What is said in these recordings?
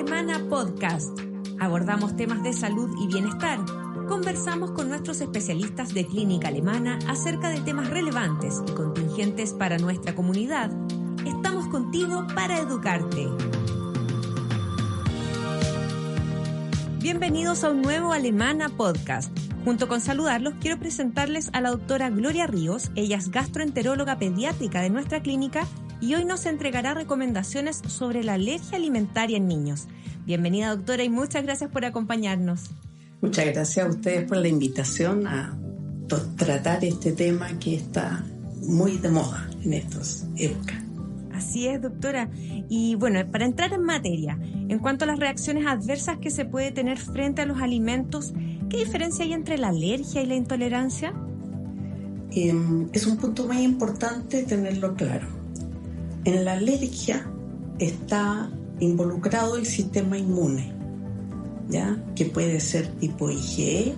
Alemana Podcast. Abordamos temas de salud y bienestar. Conversamos con nuestros especialistas de clínica alemana acerca de temas relevantes y contingentes para nuestra comunidad. Estamos contigo para educarte. Bienvenidos a un nuevo Alemana Podcast. Junto con saludarlos, quiero presentarles a la doctora Gloria Ríos. Ella es gastroenteróloga pediátrica de nuestra clínica y hoy nos entregará recomendaciones sobre la alergia alimentaria en niños. Bienvenida, doctora, y muchas gracias por acompañarnos. Muchas gracias a ustedes por la invitación a tratar este tema que está muy de moda en estas épocas. Así es, doctora. Y bueno, para entrar en materia, en cuanto a las reacciones adversas que se puede tener frente a los alimentos, ¿qué diferencia hay entre la alergia y la intolerancia? Es un punto muy importante tenerlo claro. En la alergia está involucrado el sistema inmune, ¿ya? Que puede ser tipo IgE,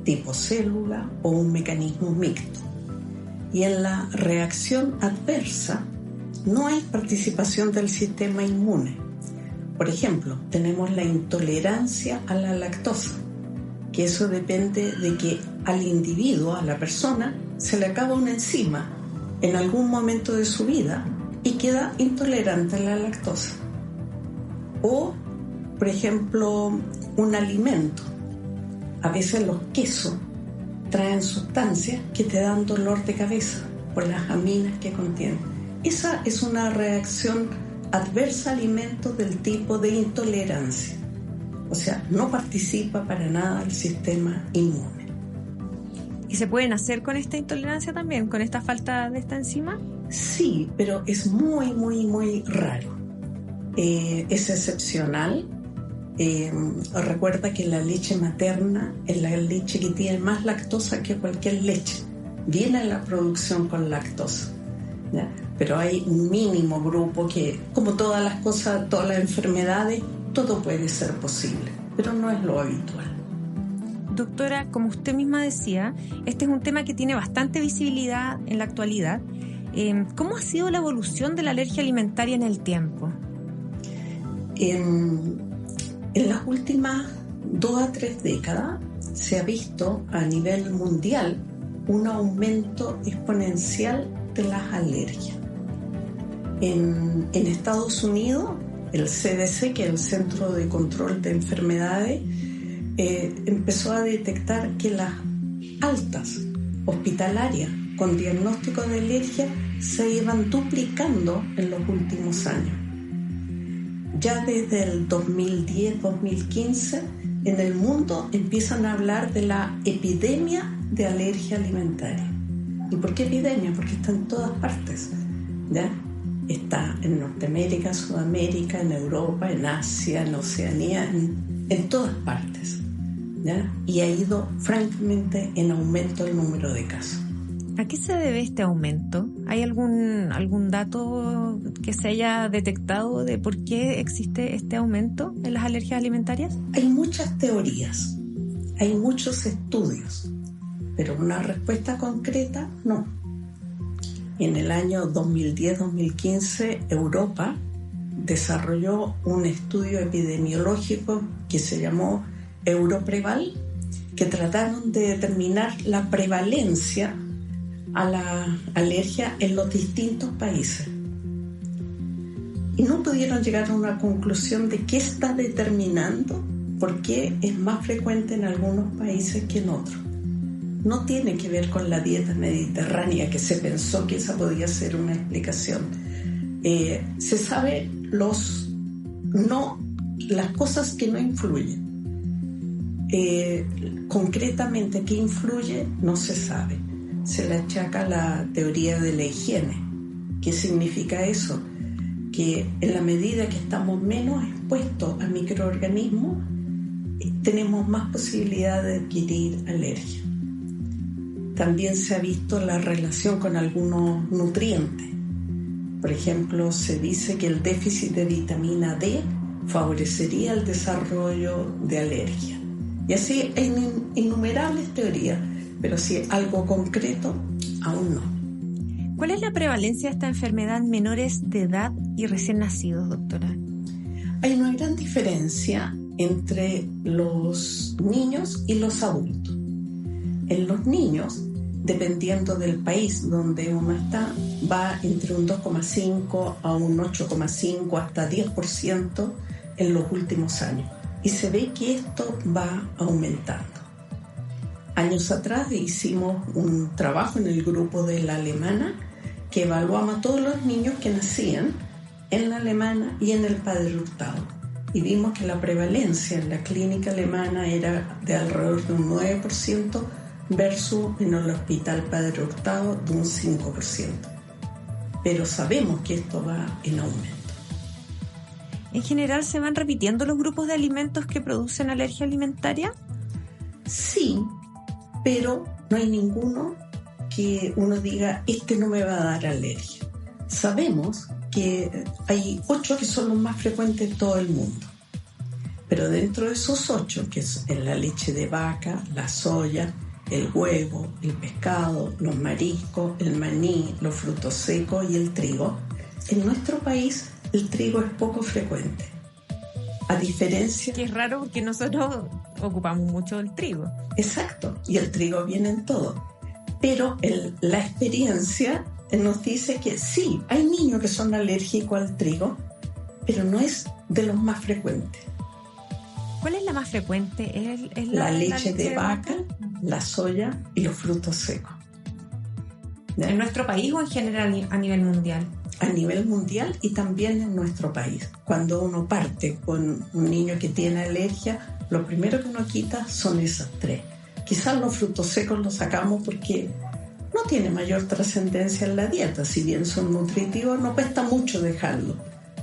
tipo célula o un mecanismo mixto. Y en la reacción adversa no hay participación del sistema inmune. Por ejemplo, tenemos la intolerancia a la lactosa, que eso depende de que al individuo, a la persona, se le acaba una enzima en algún momento de su vida y queda intolerante a la lactosa. O, por ejemplo, un alimento. A veces los quesos traen sustancias que te dan dolor de cabeza por las aminas que contienen. Esa es una reacción adversa a alimentos del tipo de intolerancia. O sea, no participa para nada el sistema inmune. ¿Y se puede nacer con esta intolerancia también, con esta falta de esta enzima? Sí, pero es muy, muy, muy raro. Es excepcional. Recuerda que la leche materna es la leche que tiene más lactosa que cualquier leche. Viene la producción con lactosa, ¿ya? Pero hay un mínimo grupo que, como todas las cosas, todas las enfermedades, todo puede ser posible, pero no es lo habitual. Doctora, como usted misma decía, este es un tema que tiene bastante visibilidad en la actualidad. ¿Cómo ha sido la evolución de la alergia alimentaria en el tiempo? En las últimas 2 a 3 décadas se ha visto a nivel mundial un aumento exponencial de las alergias. En Estados Unidos, el CDC, que es el Centro de Control de Enfermedades, empezó a detectar que las altas hospitalarias con diagnóstico de alergia se iban duplicando en los últimos años. Ya desde el 2010-2015, en el mundo empiezan a hablar de la epidemia de alergia alimentaria. ¿Y por qué epidemia? Porque está en todas partes, ¿ya? Está en Norteamérica, Sudamérica, en Europa, en Asia, en Oceanía, en todas partes, ¿ya? Y ha ido francamente en aumento el número de casos. ¿A qué se debe este aumento? ¿Hay algún dato que se haya detectado de por qué existe este aumento en las alergias alimentarias? Hay muchas teorías, hay muchos estudios, pero una respuesta concreta no. En el año 2010-2015, Europa desarrolló un estudio epidemiológico que se llamó Europreval, que trataron de determinar la prevalencia a la alergia en los distintos países. Y no pudieron llegar a una conclusión de qué está determinando por qué es más frecuente en algunos países que en otros. No tiene que ver con la dieta mediterránea, que se pensó que esa podía ser una explicación. Se sabe las cosas que no influyen. Concretamente qué influye no se sabe. Se le achaca la teoría de la higiene. ¿Qué significa eso? Que en la medida que estamos menos expuestos a microorganismos, tenemos más posibilidad de adquirir alergia. También se ha visto la relación con algunos nutrientes. Por ejemplo, se dice que el déficit de vitamina D favorecería el desarrollo de alergia. Y así hay innumerables teorías, pero si algo concreto, aún no. ¿Cuál es la prevalencia de esta enfermedad en menores de edad y recién nacidos, doctora? Hay una gran diferencia entre los niños y los adultos. En los niños, dependiendo del país donde uno está, va entre un 2,5 a un 8,5 hasta 10% en los últimos años. Y se ve que esto va aumentando. Años atrás hicimos un trabajo en el grupo de la alemana que evaluamos a todos los niños que nacían en la alemana y en el Padre Hurtado. Y vimos que la prevalencia en la clínica alemana era de alrededor de un 9% versus en el Hospital Padre Hurtado de un 5%. Pero sabemos que esto va en aumento. ¿En general se van repitiendo los grupos de alimentos que producen alergia alimentaria? Sí, pero no hay ninguno que uno diga, este no me va a dar alergia. Sabemos que hay 8 que son los más frecuentes en todo el mundo. Pero dentro de esos 8, que es la leche de vaca, la soya, el huevo, el pescado, los mariscos, el maní, los frutos secos y el trigo, en nuestro país el trigo es poco frecuente. A diferencia... Que es raro porque nosotros ocupamos mucho el trigo. Exacto, y el trigo viene en todo. Pero la experiencia nos dice que sí, hay niños que son alérgicos al trigo, pero no es de los más frecuentes. ¿Cuál es la más frecuente? ¿Es la leche de vaca, la soya y los frutos secos. ¿Ya? ¿En nuestro país o en general a nivel mundial? A nivel mundial y también en nuestro país. Cuando uno parte con un niño que tiene alergia, lo primero que uno quita son esas 3. Quizás los frutos secos los sacamos porque no tiene mayor trascendencia en la dieta. Si bien son nutritivos, no cuesta mucho dejarlo.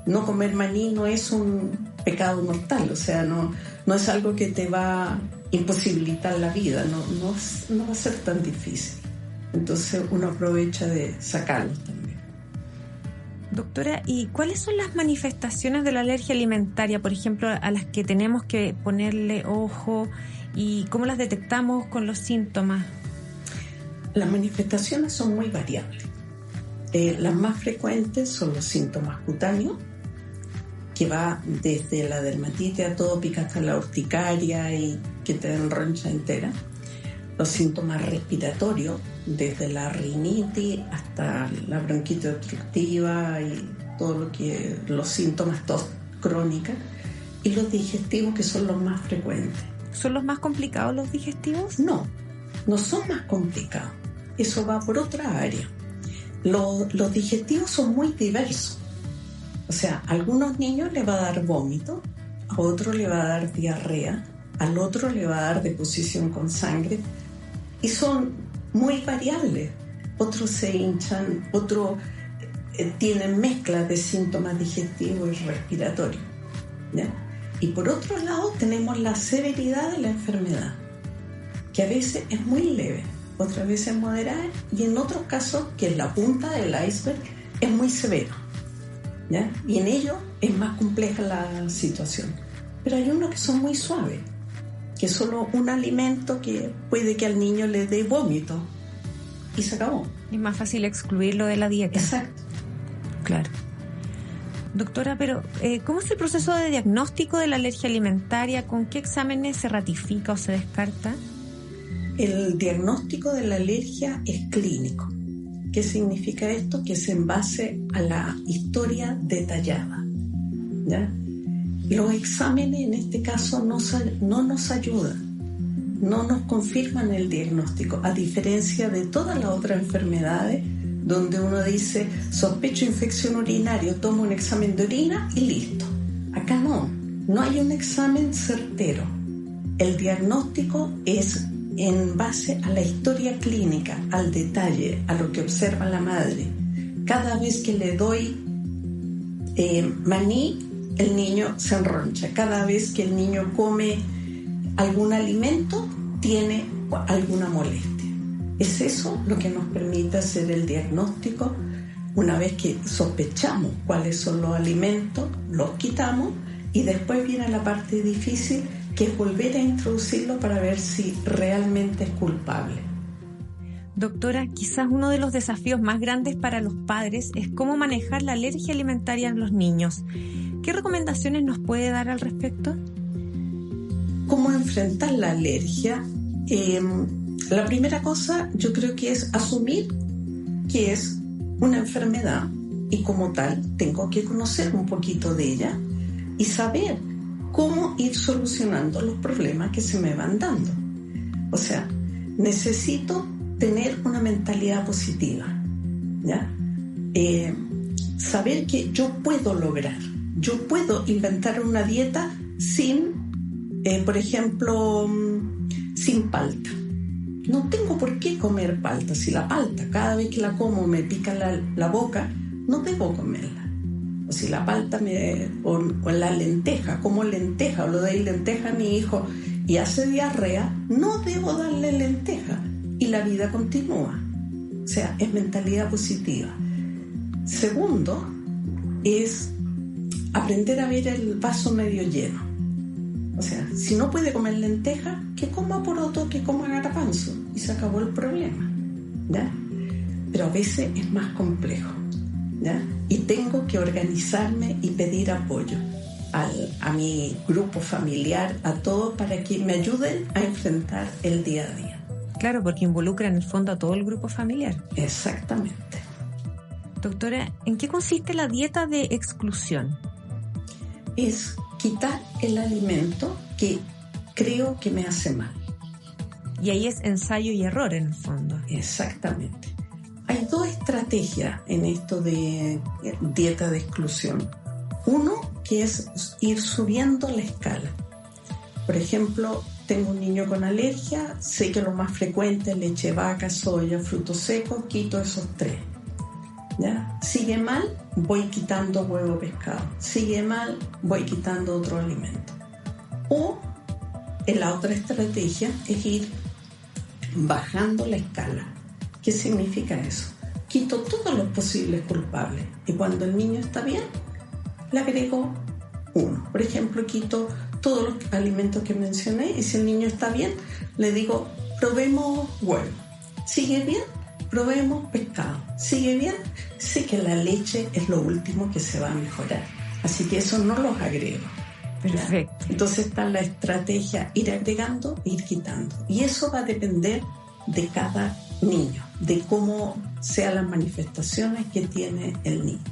No comer maní no es un pecado mortal, o sea, no es algo que te va a imposibilitar la vida, no va a ser tan difícil. Entonces uno aprovecha de sacarlos también. Doctora, ¿y cuáles son las manifestaciones de la alergia alimentaria, por ejemplo, a las que tenemos que ponerle ojo y cómo las detectamos con los síntomas? Las manifestaciones son muy variables. Las más frecuentes son los síntomas cutáneos, que va desde la dermatitis atópica hasta la urticaria y que te enroncha entera. Los síntomas respiratorios, desde la rinitis hasta la bronquitis obstructiva y los síntomas tos crónica. Y los digestivos, que son los más frecuentes. ¿Son los más complicados los digestivos? No son más complicados. Eso va por otra área. Los digestivos son muy diversos. O sea, a algunos niños le va a dar vómito, a otro le va a dar diarrea, al otro le va a dar deposición con sangre, y son muy variables. Otros se hinchan, otros tienen mezclas de síntomas digestivos y respiratorios, ¿ya? Y por otro lado tenemos la severidad de la enfermedad, que a veces es muy leve, otras veces moderada, y en otros casos, que es la punta del iceberg, es muy severo, ¿ya? Y en ello es más compleja la situación. Pero hay unos que son muy suaves, que solo un alimento que puede que al niño le dé vómito y se acabó. Es más fácil excluirlo de la dieta. Exacto. Claro. Doctora, pero ¿cómo es el proceso de diagnóstico de la alergia alimentaria? ¿Con qué exámenes se ratifica o se descarta? El diagnóstico de la alergia es clínico. ¿Qué significa esto? Que es en base a la historia detallada, ¿ya? Los exámenes en este caso no nos ayudan, no nos confirman el diagnóstico, a diferencia de todas las otras enfermedades donde uno dice sospecho infección urinaria, tomo un examen de orina y listo. Acá no hay un examen certero. El diagnóstico es en base a la historia clínica, al detalle, a lo que observa la madre. Cada vez que le doy maní, el niño se enroncha. Cada vez que el niño come algún alimento, tiene alguna molestia. Es eso lo que nos permite hacer el diagnóstico. Una vez que sospechamos cuáles son los alimentos, los quitamos y después viene la parte difícil, que es volver a introducirlo para ver si realmente es culpable. Doctora, quizás uno de los desafíos más grandes para los padres es cómo manejar la alergia alimentaria en los niños. ¿Qué recomendaciones nos puede dar al respecto? ¿Cómo enfrentar la alergia? La primera cosa yo creo que es asumir que es una enfermedad y como tal tengo que conocer un poquito de ella y saber cómo ir solucionando los problemas que se me van dando. O sea, necesito tener una mentalidad positiva, ¿ya? Saber que yo puedo lograr, yo puedo inventar una dieta sin, por ejemplo, sin palta. No tengo por qué comer palta. Si la palta, cada vez que la como, me pica la boca, no debo comerla. O si la palta o la lenteja, como lenteja, o le doy lenteja a mi hijo y hace diarrea, no debo darle lenteja. Y la vida continúa. O sea, es mentalidad positiva. Segundo, es aprender a ver el vaso medio lleno. O sea, si no puede comer lenteja, que coma poroto, que coma garbanzo y se acabó el problema, ¿ya? Pero a veces es más complejo, ¿ya? Y tengo que organizarme y pedir apoyo a mi grupo familiar, a todos, para que me ayuden a enfrentar el día a día. Claro, porque involucra en el fondo a todo el grupo familiar. Exactamente. Doctora, ¿en qué consiste la dieta de exclusión? Es quitar el alimento que creo que me hace mal. Y ahí es ensayo y error en el fondo. Exactamente. Hay dos estrategias en esto de dieta de exclusión. Uno, que es ir subiendo la escala. Por ejemplo, tengo un niño con alergia, sé que lo más frecuente es leche de vaca, soya, frutos secos, quito esos 3. ¿Ya? Sigue mal, voy quitando huevo, pescado. Sigue mal, voy quitando otro alimento. O la otra estrategia es ir bajando la escala. ¿Qué significa eso? Quito todos los posibles culpables y cuando el niño está bien, le agrego 1. Por ejemplo, quito todos los alimentos que mencioné y si el niño está bien, le digo, probemos huevo. ¿Sigue bien? Probemos pescado. ¿Sigue bien? Sé que la leche es lo último que se va a mejorar. Así que eso no los agrego. Perfecto. ¿Ya? Entonces está la estrategia ir agregando, ir quitando. Y eso va a depender de cada niño, de cómo sean las manifestaciones que tiene el niño.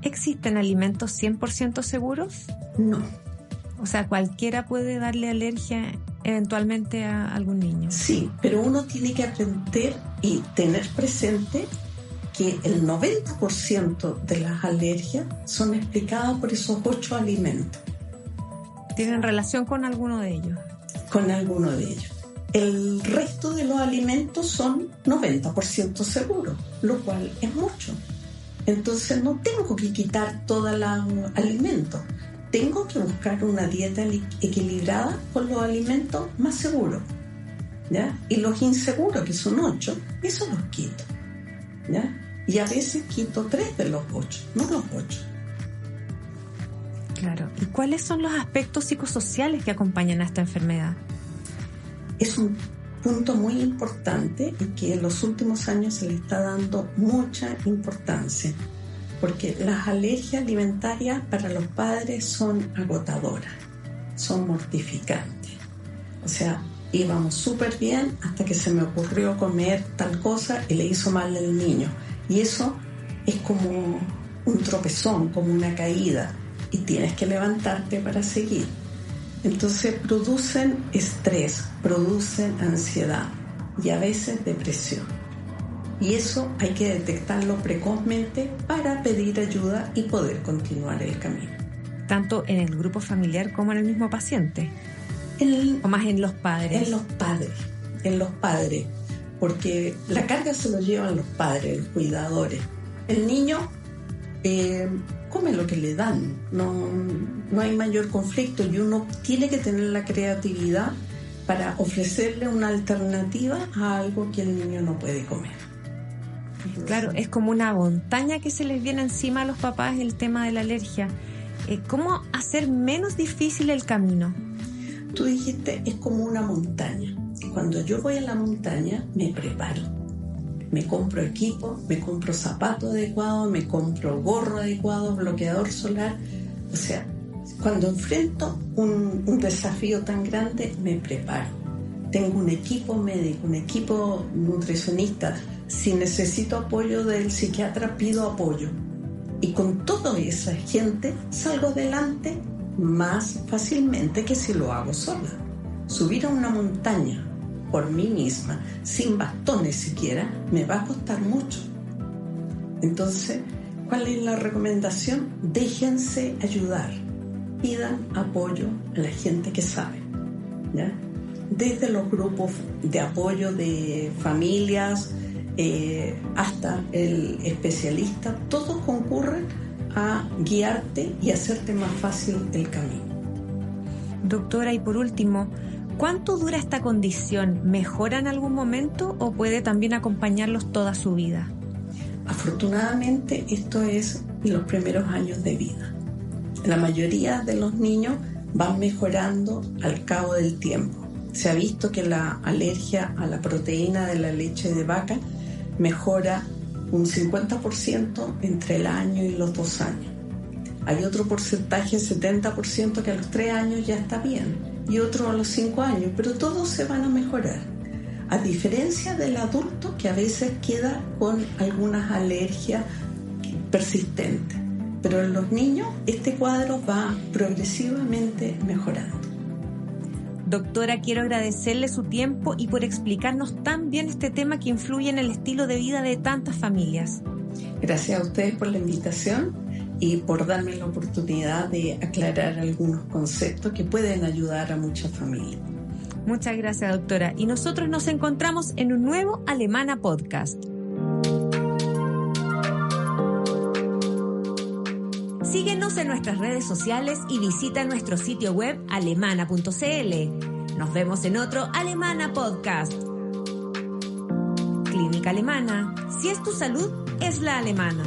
¿Existen alimentos 100% seguros? No. O sea, cualquiera puede darle alergia eventualmente a algún niño. Sí, pero uno tiene que aprender y tener presente que el 90% de las alergias son explicadas por esos 8 alimentos. ¿Tienen relación con alguno de ellos? Con alguno de ellos. El resto de los alimentos son 90% seguros, lo cual es mucho. Entonces no tengo que quitar todos los alimentos. Tengo que buscar una dieta equilibrada con los alimentos más seguros, ¿ya? Y los inseguros, que son 8, esos los quito, ¿ya? Y a veces quito 3 de los 8, no los 8. Claro. ¿Y cuáles son los aspectos psicosociales que acompañan a esta enfermedad? Es un punto muy importante y que en los últimos años se le está dando mucha importancia. Porque las alergias alimentarias para los padres son agotadoras, son mortificantes. O sea, íbamos súper bien hasta que se me ocurrió comer tal cosa y le hizo mal al niño. Y eso es como un tropezón, como una caída, y tienes que levantarte para seguir. Entonces producen estrés, producen ansiedad y a veces depresión. Y eso hay que detectarlo precozmente para pedir ayuda y poder continuar el camino. Tanto en el grupo familiar como en el mismo paciente. ¿O más en los padres? En los padres. Porque la carga se lo llevan los padres, los cuidadores. El niño come lo que le dan. No hay mayor conflicto y uno tiene que tener la creatividad para ofrecerle una alternativa a algo que el niño no puede comer. Claro, es como una montaña que se les viene encima a los papás el tema de la alergia. ¿Cómo hacer menos difícil el camino? Tú dijiste, es como una montaña. Cuando yo voy a la montaña, me preparo. Me compro equipo, me compro zapatos adecuados, me compro gorro adecuado, bloqueador solar, O sea, cuando enfrento un desafío tan grande, me preparo. Tengo un equipo médico, un equipo nutricionista. Si necesito apoyo del psiquiatra, pido apoyo. Y con toda esa gente salgo adelante más fácilmente que si lo hago sola. Subir a una montaña por mí misma, sin bastones siquiera, me va a costar mucho. Entonces, ¿cuál es la recomendación? Déjense ayudar. Pidan apoyo a la gente que sabe, ¿ya? Desde los grupos de apoyo de familias hasta el especialista, todos concurren a guiarte y hacerte más fácil el camino. Doctora, y por último, ¿cuánto dura esta condición? ¿Mejora en algún momento o puede también acompañarlos toda su vida? Afortunadamente, esto es en los primeros años de vida. La mayoría de los niños van mejorando al cabo del tiempo. Se ha visto que la alergia a la proteína de la leche de vaca mejora un 50% entre el año y los 2 años. Hay otro porcentaje, 70%, que a los 3 años ya está bien y otro a los 5 años, pero todos se van a mejorar. A diferencia del adulto, que a veces queda con algunas alergias persistentes. Pero en los niños este cuadro va progresivamente mejorando. Doctora, quiero agradecerle su tiempo y por explicarnos tan bien este tema que influye en el estilo de vida de tantas familias. Gracias a ustedes por la invitación y por darme la oportunidad de aclarar algunos conceptos que pueden ayudar a muchas familias. Muchas gracias, doctora. Y nosotros nos encontramos en un nuevo Alemana Podcast. Síguenos en nuestras redes sociales y visita nuestro sitio web alemana.cl. Nos vemos en otro Alemana Podcast. Clínica Alemana. Si es tu salud, es la alemana.